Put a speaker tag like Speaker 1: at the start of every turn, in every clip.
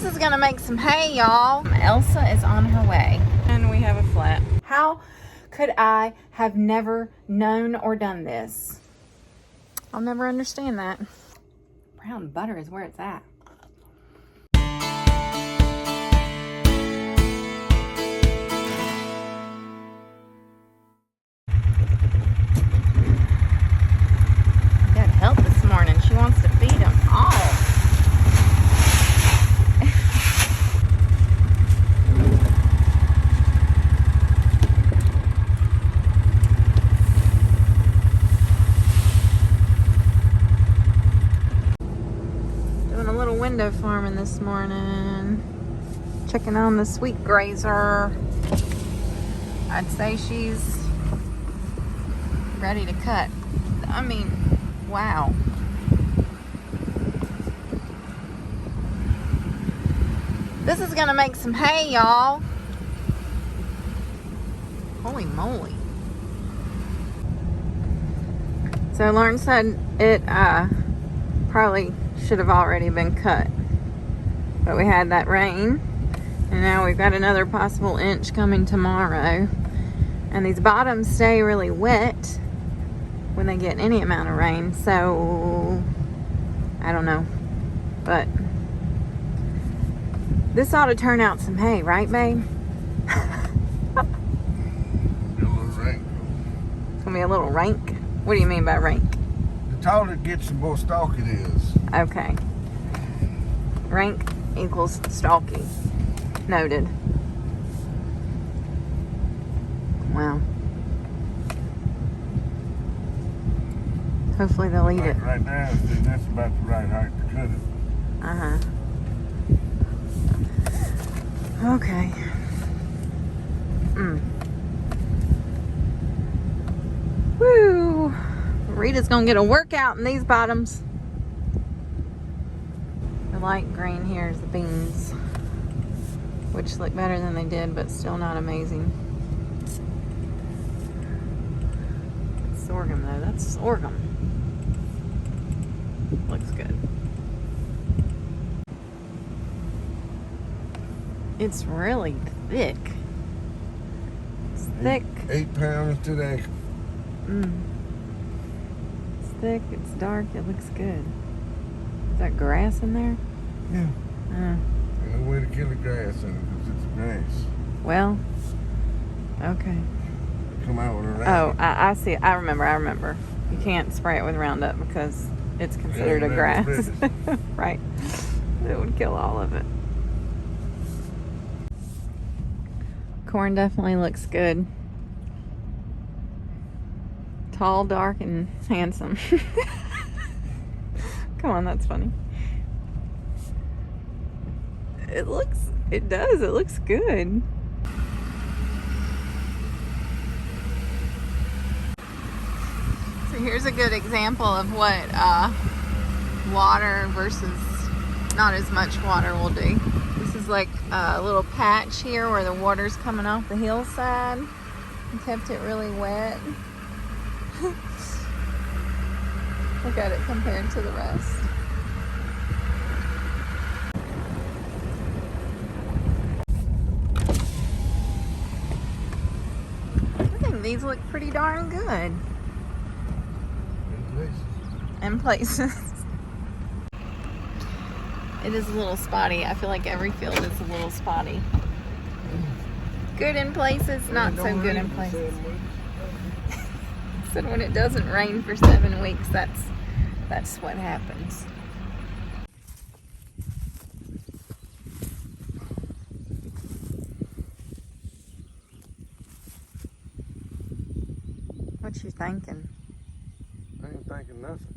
Speaker 1: This is gonna make some hay, y'all. Elsa is on her way. And we have a flat. How could I have never known or done this? I'll never understand that. Brown butter is where it's at. Got help this morning. She wants to feed them all. Window farming this morning, checking on the sweet grazer. I'd say she's ready to cut. I mean, wow. This is gonna make some hay, y'all. Holy moly. So Lauren said it probably should have already been cut, but we had that rain, and now we've got another possible inch coming tomorrow. And these bottoms stay really wet when they get any amount of rain, so I don't know, but this ought to turn out some hay, right, babe? It's gonna be a little rank. What do you mean by rank?
Speaker 2: The taller it gets, the more stalk it is.
Speaker 1: Okay. Rank equals stalky. Noted. Wow. Hopefully they'll eat it.
Speaker 2: Right now, that's about the right height to cut it.
Speaker 1: Okay. Woo! Rita's gonna get a workout in these bottoms. The light green here is the beans, which look better than they did, but still not amazing. Sorghum though, that's sorghum. Looks good. It's really thick. It's thick.
Speaker 2: 8 pounds today.
Speaker 1: It's thick, it's dark, it looks good. Is that grass in there?
Speaker 2: Yeah. Ain't no way to kill the grass in it because it's grass.
Speaker 1: Well, okay.
Speaker 2: They come out with a Roundup.
Speaker 1: Oh, I see. I remember. You can't spray it with Roundup because it's considered a grass. Right. It would kill all of it. Corn definitely looks good. Tall, dark, and handsome. Come on, that's funny. It looks good. So here's a good example of what water versus not as much water will do. This is like a little patch here where the water's coming off the hillside and kept it really wet. Look at it compared to the rest. I think these look pretty darn good. In places. It is a little spotty. I feel like every field is a little spotty. Good in places, not so good in places. Said when it doesn't rain for 7 weeks, that's what happens. What you thinking?
Speaker 2: I ain't thinking nothing.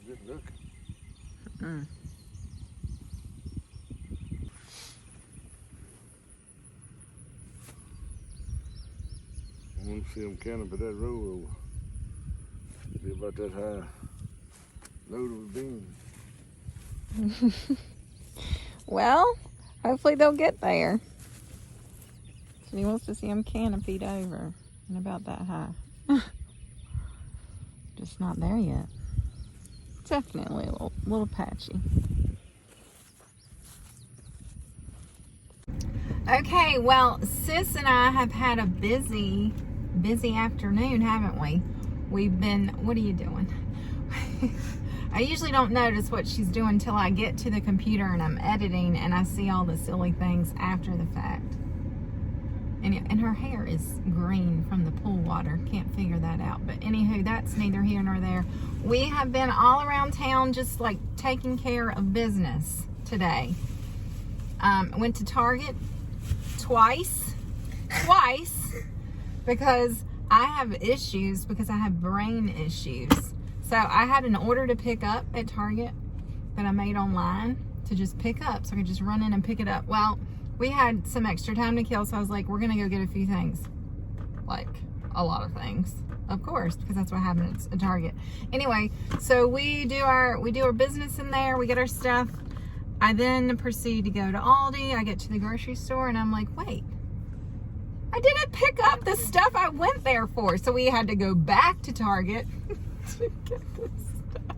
Speaker 2: Good looking. I want to see them canopy that road over. Be about that high. Loaded with beans.
Speaker 1: Well, hopefully they'll get there. So he wants to see them canopied over and about that high. Just not there yet. Definitely a little patchy. Okay, well, Sis and I have had a busy afternoon, haven't we? We've been, what are you doing? I usually don't notice what she's doing until I get to the computer and I'm editing and I see all the silly things after the fact. And her hair is green from the pool water. Can't figure that out. But anywho, that's neither here nor there. We have been all around town just like taking care of business today. Went to Target twice because I have issues, because I have brain issues. So I had an order to pick up at Target that I made online to just pick up so I could just run in and pick it up. Well, we had some extra time to kill, so I was like, we're gonna go get a few things, like a lot of things, of course, because that's what happens at Target. Anyway, so we do our business in there, we get our stuff. I then proceed to go to Aldi. I get to the grocery store and I'm like, wait, I didn't pick up the stuff I went there for. So we had to go back to Target to get this stuff.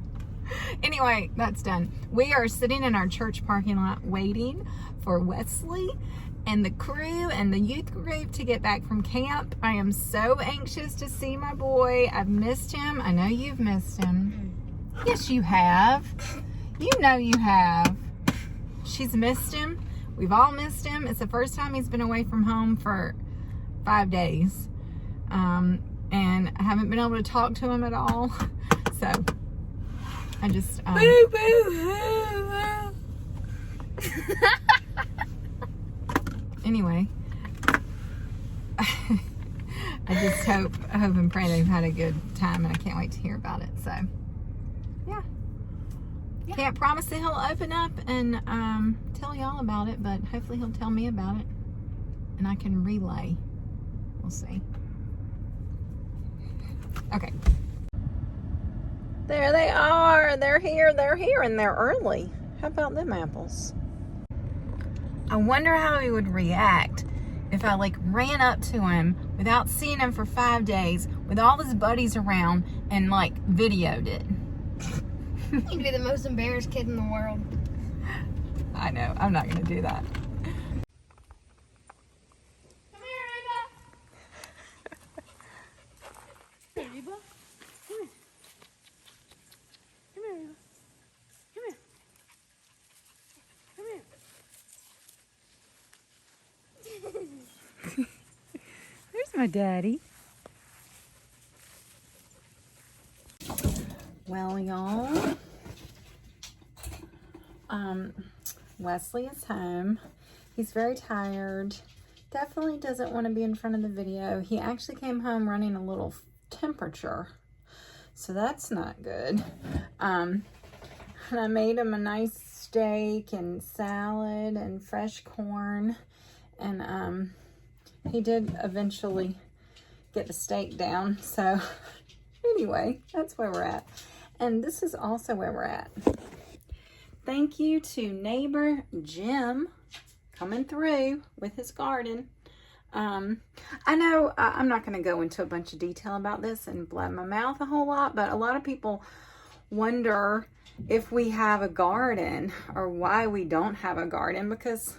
Speaker 1: Anyway, that's done. We are sitting in our church parking lot waiting for Wesley and the crew and the youth group to get back from camp. I am so anxious to see my boy. I've missed him. I know you've missed him. Yes, you have. You know you have. She's missed him. We've all missed him. It's the first time he's been away from home for 5 days. And I haven't been able to talk to him at all. So I just boo, boo, boo. Anyway, I just hope and pray they've had a good time, and I can't wait to hear about it. So yeah. Can't promise that he'll open up and tell y'all about it, but hopefully he'll tell me about it and I can relay. We'll see. Okay. There they are. They're here, and they're early. How about them apples? I wonder how he would react if I like ran up to him without seeing him for 5 days with all his buddies around and like videoed it.
Speaker 3: You'd be the most embarrassed kid in the world.
Speaker 1: I know. I'm not going to do that.
Speaker 3: Come here, Reba. Hey, Reba. Come here. Come here, Reba. Come here. Come here.
Speaker 1: There's my daddy. Well, y'all, Wesley is home. He's very tired. Definitely doesn't want to be in front of the video. He actually came home running a little temperature, so that's not good. And I made him a nice steak and salad and fresh corn, and he did eventually get the steak down. So anyway, that's where we're at. And this is also where we're at. Thank you to neighbor Jim coming through with his garden. I know I'm not going to go into a bunch of detail about this and blab my mouth a whole lot, but a lot of people wonder if we have a garden or why we don't have a garden, because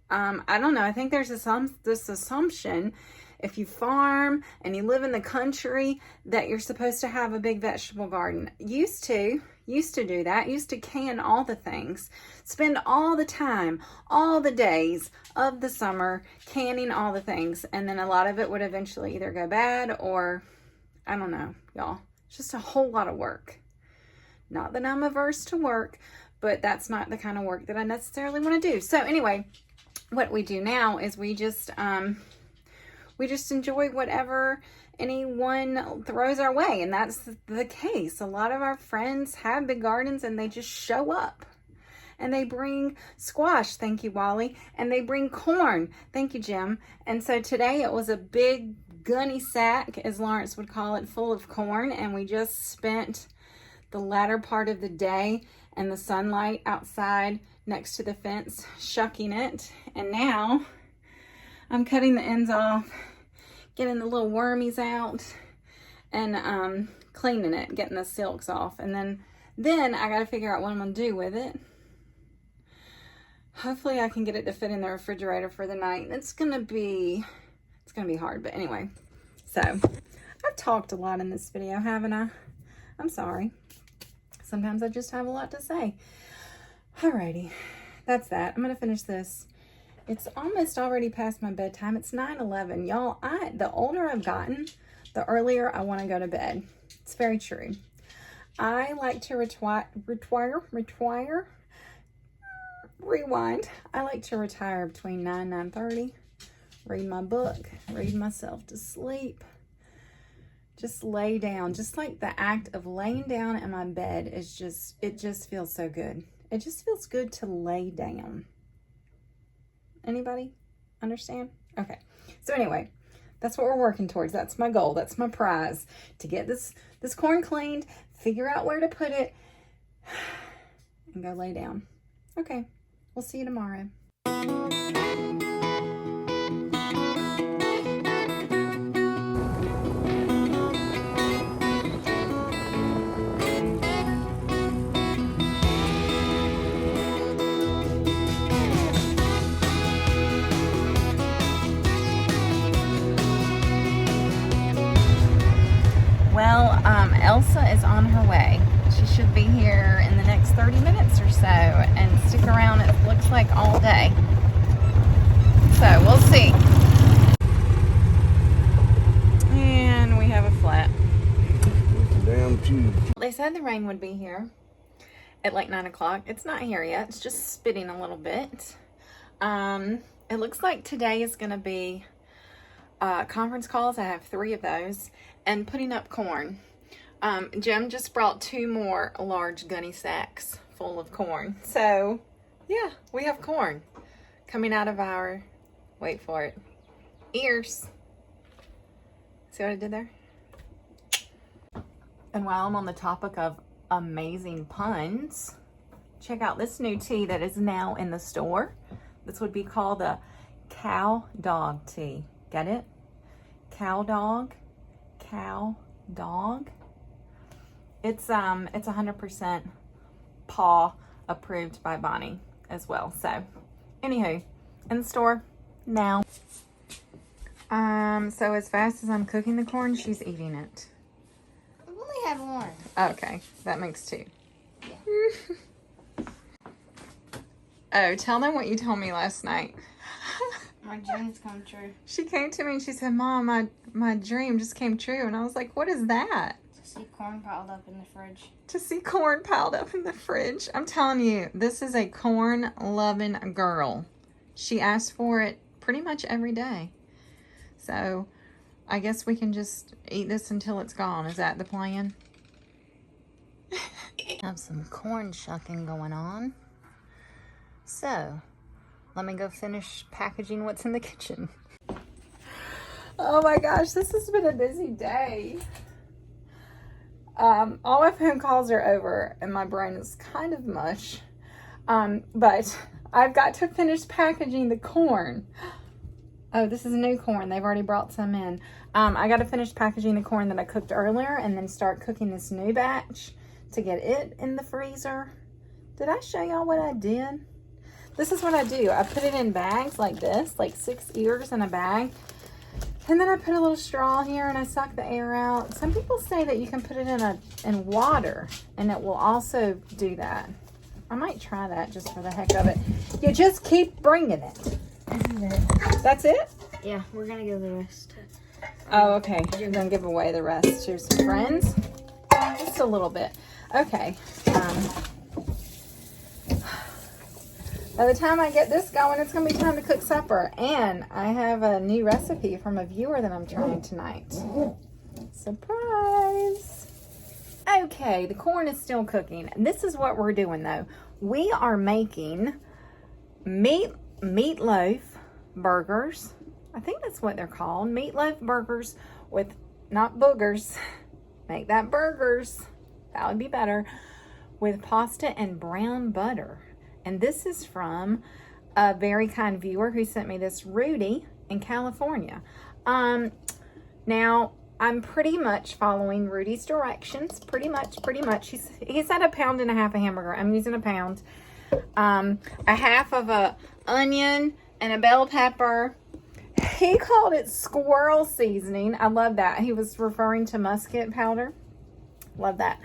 Speaker 1: I don't know. I think there's this assumption if you farm and you live in the country that you're supposed to have a big vegetable garden. Used to do that. Used to can all the things. Spend all the time, all the days of the summer canning all the things. And then a lot of it would eventually either go bad or, I don't know, y'all. It's just a whole lot of work. Not that I'm averse to work, but that's not the kind of work that I necessarily want to do. So anyway, what we do now is we just enjoy whatever anyone throws our way, and that's the case. A lot of our friends have big gardens and they just show up and they bring squash, thank you Wally, and they bring corn, thank you Jim. And so today it was a big gunny sack, as Lawrence would call it, full of corn, and we just spent the latter part of the day in the sunlight outside next to the fence shucking it. And now I'm cutting the ends off, getting the little wormies out, and cleaning it, getting the silks off. And then I got to figure out what I'm going to do with it. hopefully I can get it to fit in the refrigerator for the night. It's gonna be hard, but anyway. So I've talked a lot in this video, haven't I? I'm sorry. Sometimes I just have a lot to say. Alrighty, that's that. I'm gonna finish this. It's almost already past my bedtime. It's 9:11. Y'all, the older I've gotten, the earlier I want to go to bed. It's very true. I like to rewind. I like to retire between 9:30, read my book, read myself to sleep, just lay down. Just like the act of laying down in my bed is just, it just feels so good. It just feels good to lay down. Anybody understand? Okay. So anyway, that's what we're working towards. That's my goal. That's my prize, to get this corn cleaned, figure out where to put it, and go lay down. Okay. We'll see you tomorrow. Well, Elsa is on her way. She should be here in the next 30 minutes or so, and stick around, it looks like all day. So we'll see. And we have a flat.
Speaker 2: Damn tube.
Speaker 1: They said the rain would be here at like 9 o'clock. It's not here yet. It's just spitting a little bit. It looks like today is going to be conference calls. I have 3 of those. And putting up corn. Jim just brought 2 more large gunny sacks full of corn. So, yeah, we have corn coming out of our, wait for it, ears. See what I did there? And while I'm on the topic of amazing puns, check out this new tea that is now in the store. This would be called a cow dog tea. Get it? Cow dog. Cow dog. It's 100% paw approved by Bonnie as well. So anywho, in the store now. So as fast as I'm cooking the corn, she's eating it.
Speaker 3: I only had 1.
Speaker 1: Okay, that makes 2.
Speaker 3: Yeah.
Speaker 1: Oh, tell them what you told me last night.
Speaker 3: My dreams come true.
Speaker 1: She came to me and she said, Mom, my dream just came true. And I was like, what is that?
Speaker 3: To see corn piled up in the fridge.
Speaker 1: To see corn piled up in the fridge. I'm telling you, this is a corn-loving girl. She asks for it pretty much every day. So I guess we can just eat this until it's gone. Is that the plan? Have some corn shucking going on. So let me go finish packaging what's in the kitchen. Oh my gosh, this has been a busy day. All my phone calls are over and my brain is kind of mush. But I've got to finish packaging the corn. Oh, this is new corn. They've already brought some in. I got to finish packaging the corn that I cooked earlier and then start cooking this new batch to get it in the freezer. Did I show y'all what I did? This is what I do. I put it in bags like this, like 6 ears in a bag. And then I put a little straw here and I suck the air out. Some people say that you can put it in water and it will also do that. I might try that just for the heck of it. You just keep bringing it.
Speaker 3: This is it.
Speaker 1: That's it?
Speaker 3: Yeah, we're gonna give the rest.
Speaker 1: Oh, okay. You're gonna give away the rest to some friends? Just a little bit. Okay. By the time I get this going, it's going to be time to cook supper. And I have a new recipe from a viewer that I'm trying tonight. Surprise! Okay, the corn is still cooking. This is what we're doing, though. We are making meatloaf burgers. I think that's what they're called. Meatloaf burgers with, not boogers. Make that burgers. That would be better. With pasta and brown butter. And this is from a very kind viewer who sent me this, Rudy in California. Now, I'm pretty much following Rudy's directions. Pretty much. He said 1.5 pounds of hamburger. I'm using a pound. a half of a onion and a bell pepper. He called it squirrel seasoning. I love that. He was referring to musket powder. Love that.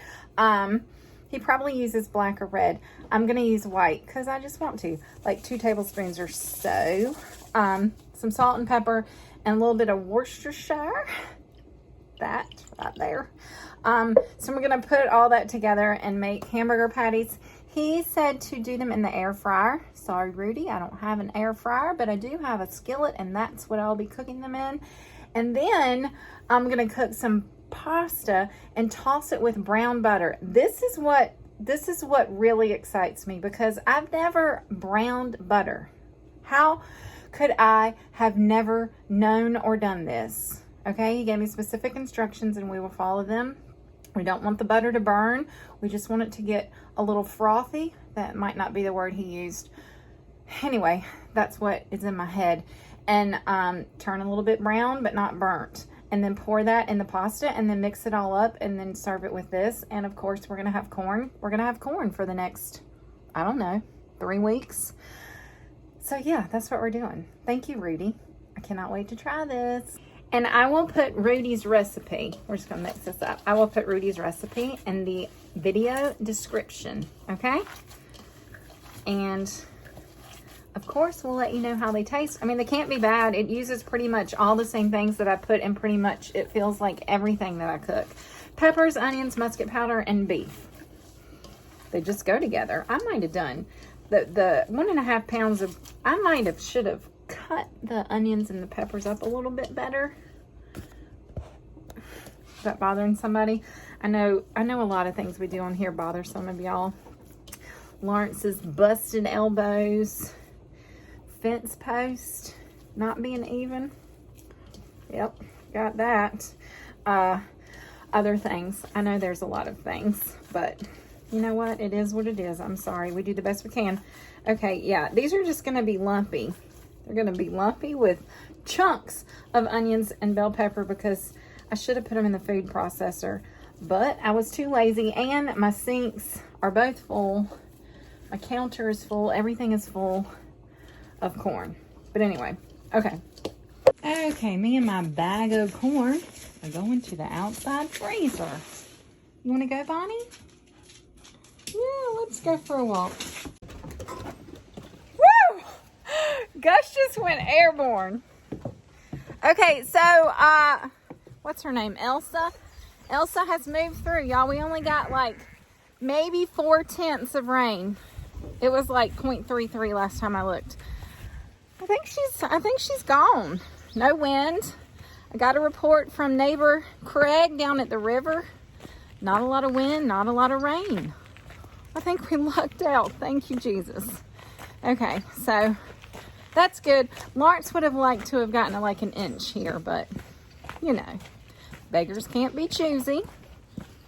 Speaker 1: He probably uses black or red. I'm going to use white because I just want to. Like 2 tablespoons or so. Some salt and pepper and a little bit of Worcestershire. That right there. So we're going to put all that together and make hamburger patties. He said to do them in the air fryer. Sorry, Rudy, I don't have an air fryer, but I do have a skillet, and that's what I'll be cooking them in. And then I'm going to cook some pasta and toss it with brown butter. This is what really excites me because I've never browned butter. How could I have never known or done this? Okay, he gave me specific instructions and we will follow them. We don't want the butter to burn. We just want it to get a little frothy. That might not be the word he used. Anyway, that's what is in my head. And turn a little bit brown, but not burnt. And then pour that in the pasta and then mix it all up and then serve it with this. And of course, we're going to have corn. We're going to have corn for the next, I don't know, 3 weeks. So yeah, that's what we're doing. Thank you, Rudy. I cannot wait to try this. And I will put Rudy's recipe. We're just going to mix this up. I will put Rudy's recipe in the video description. Okay? And of course, we'll let you know how they taste. I mean, they can't be bad. It uses pretty much all the same things that I put in pretty much, it feels like everything that I cook. Peppers, onions, musket powder, and beef. They just go together. I might have done the 1.5 pounds of, should have cut the onions and the peppers up a little bit better. Is that bothering somebody? I know a lot of things we do on here bother some of y'all. Lawrence's busted elbows. Fence post not being even. Yep, got that. Other things. I know there's a lot of things, but you know what? It is what it is. I'm sorry. We do the best we can. Okay, yeah, these are just going to be lumpy. They're going to be lumpy with chunks of onions and bell pepper because I should have put them in the food processor, but I was too lazy, and my sinks are both full. My counter is full. Everything is full of corn. But anyway, okay. Okay, me and my bag of corn are going to the outside freezer. You want to go, Bonnie? Yeah, let's go for a walk. Woo! Gus just went airborne. Okay, so, what's her name? Elsa? Elsa has moved through, y'all. We only got like maybe 4/10 of rain. It was like 0.33 last time I looked. I think she's gone. No wind. I got a report from neighbor Craig down at the river. Not a lot of wind, not a lot of rain. I think we lucked out. Thank you, Jesus. Okay, so that's good. Lawrence would have liked to have gotten like an inch here, but you know, beggars can't be choosy.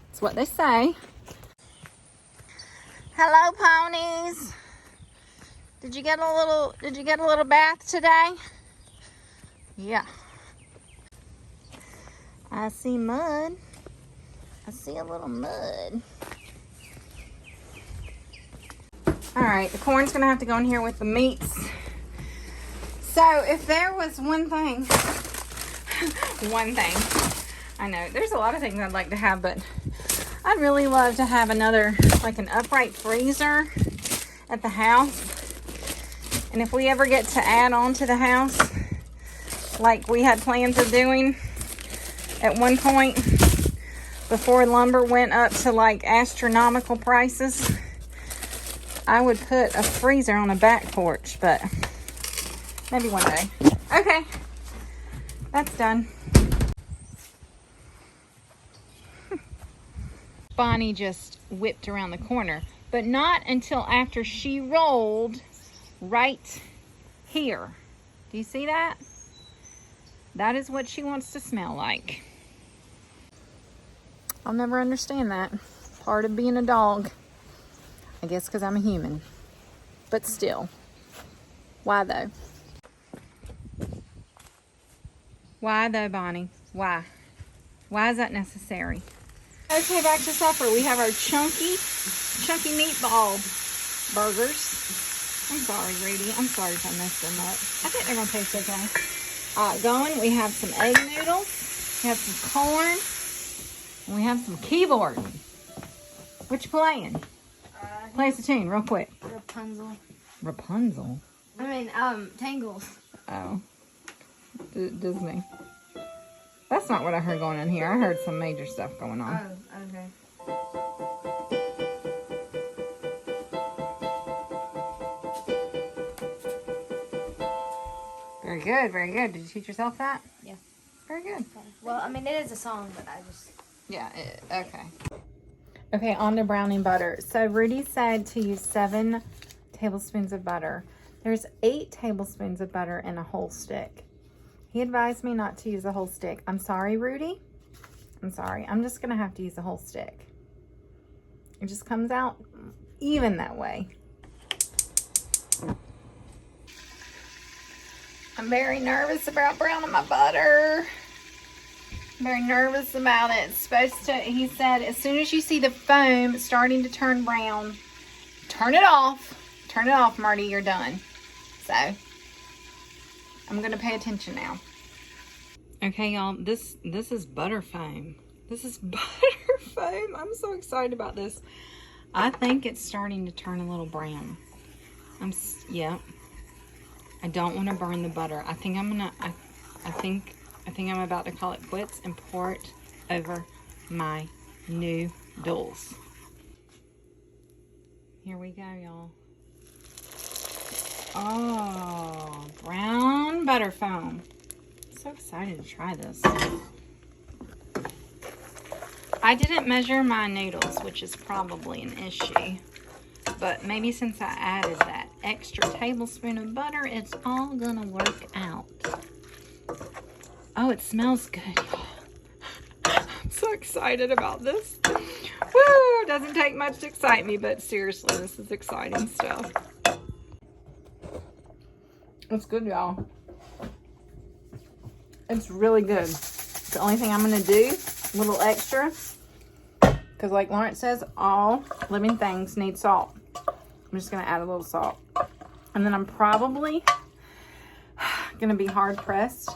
Speaker 1: That's what they say. Hello, ponies. Did you get a little bath today? Yeah. I see mud. I see a little mud. All right, the corn's gonna have to go in here with the meats. So if there was one thing, I know there's a lot of things I'd like to have, but I'd really love to have another, like an upright freezer at the house. And if we ever get to add on to the house, like we had plans of doing at one point before lumber went up to like astronomical prices, I would put a freezer on a back porch, but maybe one day. Okay, that's done. Bonnie just whipped around the corner, but not until after she rolled right here. Do you see that? That is what she wants to smell like. I'll never understand that. Part of being a dog. I guess because I'm a human. But still. Why though? Why though, Bonnie? Why? Why is that necessary? Okay, back to supper. We have our chunky meatball burgers. I'm sorry, Rudy. I'm sorry if I messed them up. I think they're going to taste okay. Going, we have some egg noodles. We have some corn. And we have some keyboard. What you playing? Play us a tune real quick.
Speaker 3: Rapunzel.
Speaker 1: Rapunzel?
Speaker 3: I mean, Tangles.
Speaker 1: Oh. Disney. That's not what I heard going on here. I heard some major stuff going on.
Speaker 3: Oh, okay.
Speaker 1: Very good, very good. Did you teach yourself that?
Speaker 3: Yeah.
Speaker 1: Very good.
Speaker 3: Well, I mean, it is a song, but I just...
Speaker 1: Yeah, okay. Okay, on to browning butter. So Rudy said to use 7 tablespoons of butter. There's 8 tablespoons of butter in a whole stick. He advised me not to use a whole stick. I'm sorry, Rudy. I'm sorry. I'm just going to have to use a whole stick. It just comes out even that way. I'm very nervous about browning my butter. I'm very nervous about it. It's supposed to, he said, as soon as you see the foam starting to turn brown, turn it off. Turn it off, Marty. You're done. So, I'm going to pay attention now. Okay, y'all. This is butter foam. This is butter foam. I'm so excited about this. I think it's starting to turn a little brown. Yeah. I don't want to burn the butter. I think I'm about to call it quits and pour it over my noodles. Here we go, y'all. Oh, brown butter foam. I'm so excited to try this. I didn't measure my noodles, which is probably an issue. But maybe since I added that extra tablespoon of butter, it's all gonna work out. Oh, it smells good, y'all. I'm so excited about this. Woo! Doesn't take much to excite me, but seriously, this is exciting stuff. It's good, y'all. It's really good. The only thing I'm gonna do, a little extra, because like Lawrence says, all living things need salt. I'm just gonna add a little salt. And then I'm probably gonna be hard pressed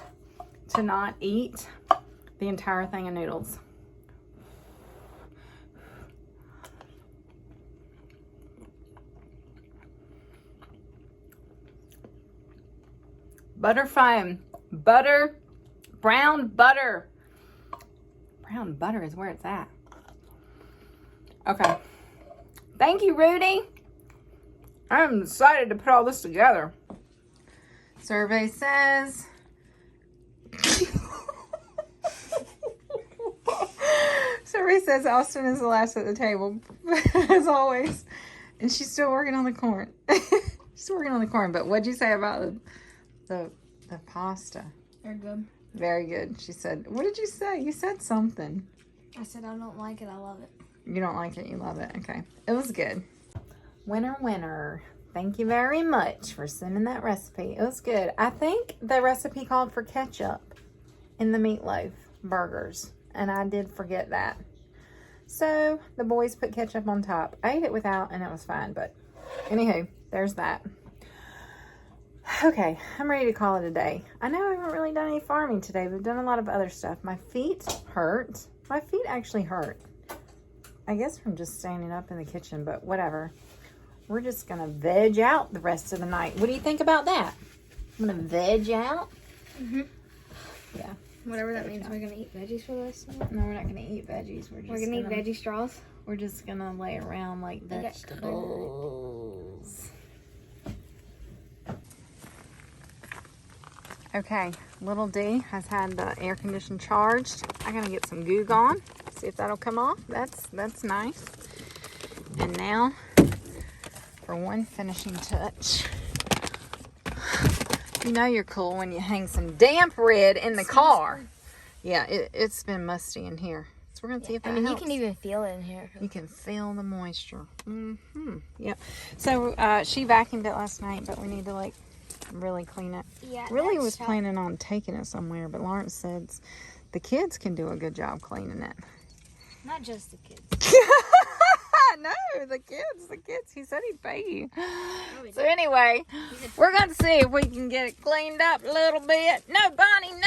Speaker 1: to not eat the entire thing of noodles. Butter foam. Butter. Brown butter. Brown butter is where it's at. Okay. Thank you, Rudy. I'm excited to put all this together. Survey says... Survey says Austin is the last at the table, as always. And she's still working on the corn. She's working on the corn, but what'd you say about the pasta?
Speaker 3: They're good.
Speaker 1: Very good. She said, what did you say? You said something.
Speaker 3: I said I don't like it, I love it.
Speaker 1: You don't like it, you love it. Okay. It was good. Winner, winner. Thank you very much for sending that recipe. It was good. I think the recipe called for ketchup in the meatloaf burgers, and I did forget that. So the boys put ketchup on top. I ate it without, and it was fine, but anywho, there's that. Okay, I'm ready to call it a day. I know I haven't really done any farming today. We've done a lot of other stuff. My feet hurt. My feet actually hurt. I guess from just standing up in the kitchen, but whatever. We're just going to veg out the rest of the night. What do you think about that? I'm going to veg out?
Speaker 3: Mm-hmm.
Speaker 1: Yeah.
Speaker 3: Whatever that means. We're going to eat veggies for this?
Speaker 1: No, we're not going to eat veggies. We're
Speaker 3: going to eat veggie straws?
Speaker 1: We're just going to lay around like vegetables. Okay, little D has had the air conditioner charged. I gotta get some goo gone. See if that'll come off. That's nice. And now for one finishing touch. You know you're cool when you hang some damp red in the car. Yeah, it's been musty in here. So we're gonna see if that helps.
Speaker 3: You can even feel it in here.
Speaker 1: You can feel the moisture. Yep. So she vacuumed it last night, but we need to like really clean it.
Speaker 3: Yeah.
Speaker 1: Really was planning on taking it somewhere, but Lawrence says the kids can do a good job cleaning it.
Speaker 3: Not just the kids.
Speaker 1: no, the kids. He said he'd pay you.
Speaker 3: he
Speaker 1: So anyway, we're going to see if we can get it cleaned up a little bit. No, Bonnie, no.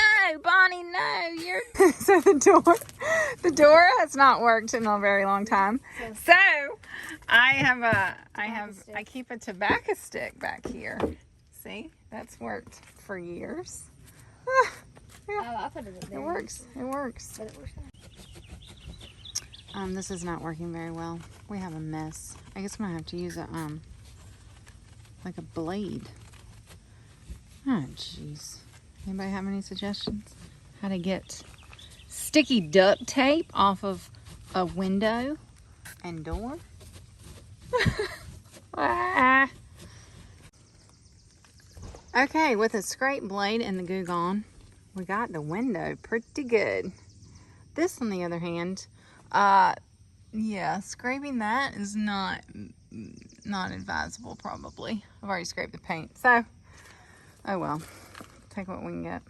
Speaker 1: You're so the door has not worked in a very long time. So I keep a tobacco stick back here. See, that's worked for years.
Speaker 3: Oh, I put it there.
Speaker 1: It works.
Speaker 3: But it works.
Speaker 1: This is not working very well. We have a mess. I guess I'm gonna have to use a like a blade. Oh jeez. Anybody have any suggestions? How to get sticky duct tape off of a window and door? Ah. Okay, with a scrape blade and the goo gone, we got the window pretty good. This, on the other hand, yeah, scraping that is not advisable probably. I've already scraped the paint, so oh well, take what we can get.